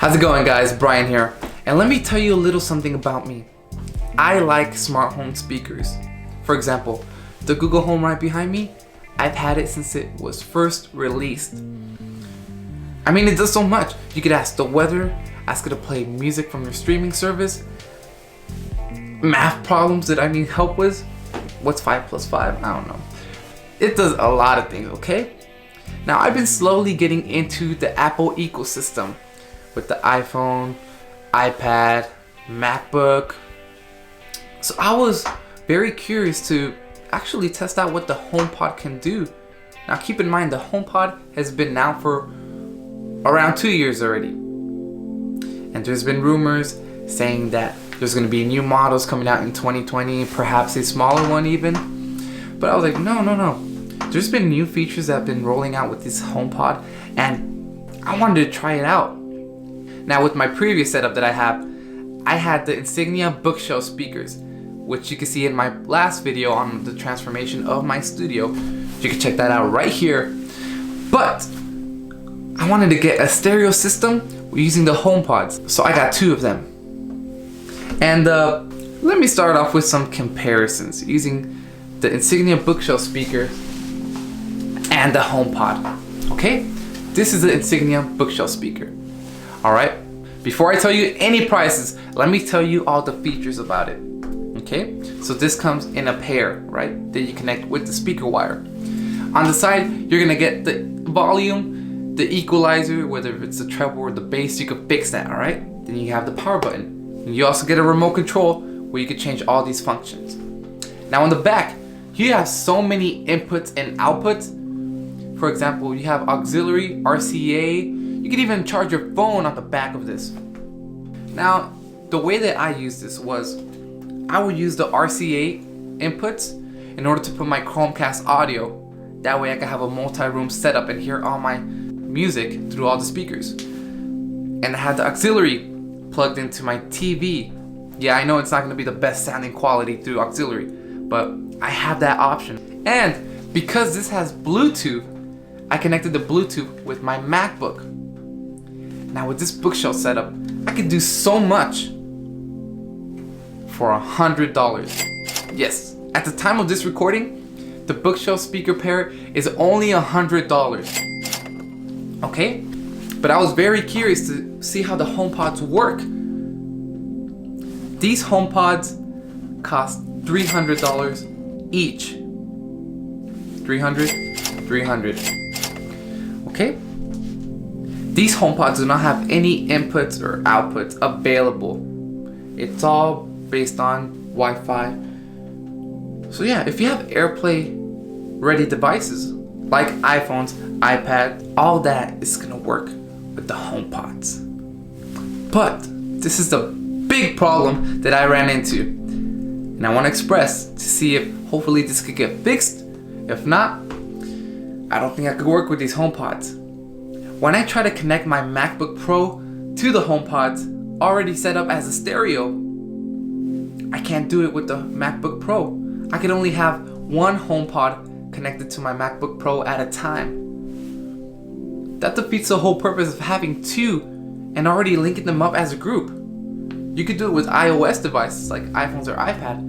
How's it going, guys? Brian here, and let me tell you a little something about me. I like smart home speakers. For example, the Google Home right behind me, I've had it since it was first released. I mean, it does so much. You could ask the weather, ask it to play music from your streaming service, math problems that I need help with. What's 5 plus 5? I don't know. It does a lot of things, okay? Now, I've been slowly getting into the Apple ecosystem with the iPhone, iPad, MacBook. So I was very curious to actually test out what the HomePod can do. Now keep in mind, the HomePod has been out for around 2 years already. And there's been rumors saying that there's going to be new models coming out in 2020, perhaps a smaller one even. But I was like, no. There's been new features that have been rolling out with this HomePod, and I wanted to try it out. Now with my previous setup that I had the Insignia bookshelf speakers, which you can see in my last video on the transformation of my studio. You can check that out right here. But I wanted to get a stereo system using the HomePods, so I got 2 of them. And let me start off with some comparisons using the Insignia bookshelf speaker and the HomePod. Okay, this is the Insignia bookshelf speaker. Alright, before I tell you any prices, let me tell you all the features about it. Okay, so this comes in a pair, right, that you connect with the speaker wire. On the side, you're gonna get the volume, the equalizer, whether it's the treble or the bass, you can fix that, alright? Then you have the power button. You also get a remote control where you can change all these functions. Now on the back, you have so many inputs and outputs. For example, you have auxiliary, RCA. You can even charge your phone on the back of this. Now, the way that I used this was, I would use the RCA inputs in order to put my Chromecast audio. That way I can have a multi-room setup and hear all my music through all the speakers. And I had the auxiliary plugged into my TV. Yeah, I know it's not going to be the best sounding quality through auxiliary, but I have that option. And because this has Bluetooth, I connected the Bluetooth with my MacBook. Now with this bookshelf setup, I could do so much for $100. Yes, at the time of this recording, the bookshelf speaker pair is only $100. Okay, but I was very curious to see how the HomePods work. These HomePods cost $300 each. 300. Okay. These HomePods do not have any inputs or outputs available. It's all based on Wi-Fi. So yeah, if you have AirPlay ready devices like iPhones, iPad, all that is gonna work with the HomePods. But this is the big problem that I ran into, and I want to express to see if hopefully this could get fixed. If not, I don't think I could work with these HomePods. When I try to connect my MacBook Pro to the HomePods already set up as a stereo, I can't do it with the MacBook Pro. I can only have one HomePod connected to my MacBook Pro at a time. That defeats the whole purpose of having 2 and already linking them up as a group. You could do it with iOS devices like iPhones or iPad,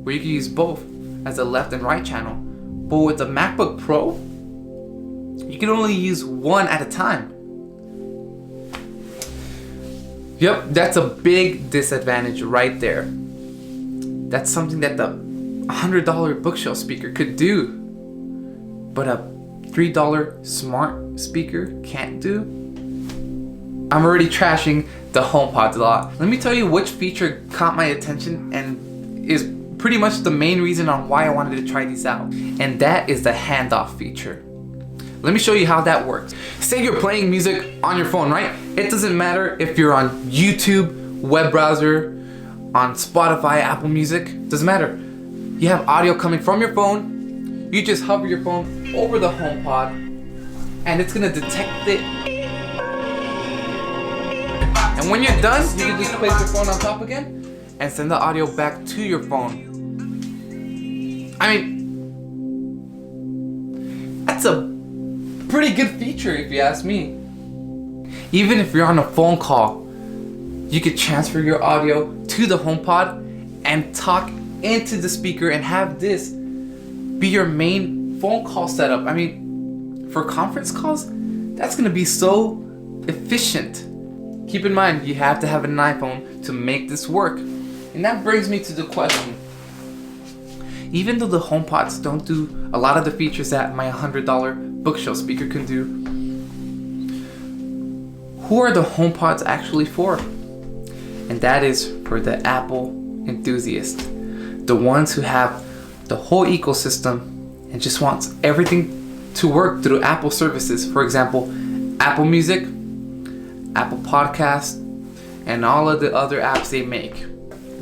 where you can use both as a left and right channel. But with the MacBook Pro, you can only use one at a time. Yep, that's a big disadvantage right there. That's something that the $100 bookshelf speaker could do, but a $3 smart speaker can't do. I'm already trashing the HomePods a lot. Let me tell you which feature caught my attention and is pretty much the main reason on why I wanted to try these out. And that is the Handoff feature. Let me show you how that works. Say you're playing music on your phone, right? It doesn't matter if you're on YouTube, web browser, on Spotify, Apple Music, doesn't matter. You have audio coming from your phone. You just hover your phone over the HomePod and it's gonna detect it. And when you're done, you can just place your phone on top again and send the audio back to your phone. I mean, that's a pretty good feature if you ask me. Even if you're on a phone call You could transfer your audio to the HomePod and talk into the speaker and have this be your main phone call setup. I mean, for conference calls, that's gonna be so efficient. Keep in mind, you have to have an iPhone to make this work. And that brings me to the question. Even though the HomePods don't do a lot of the features that my $100 bookshelf speaker can do, who are the HomePods actually for? And that is for the Apple enthusiast, the ones who have the whole ecosystem and just wants everything to work through Apple services. For example, Apple Music, Apple Podcasts, and all of the other apps they make.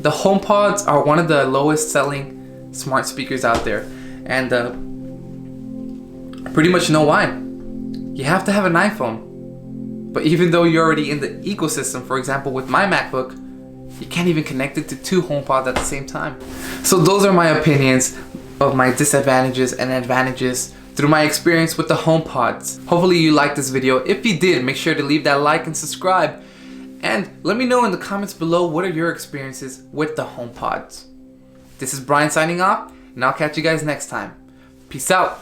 The HomePods are one of the lowest selling smart speakers out there, and I pretty much know why. You have to have an iPhone. But even though you're already in the ecosystem, for example, with my MacBook, you can't even connect it to 2 HomePods at the same time. So those are my opinions of my disadvantages and advantages through my experience with the HomePods. Hopefully you liked this video. If you did, make sure to leave that like and subscribe. And let me know in the comments below, what are your experiences with the HomePods? This is Brian signing off, and I'll catch you guys next time. Peace out.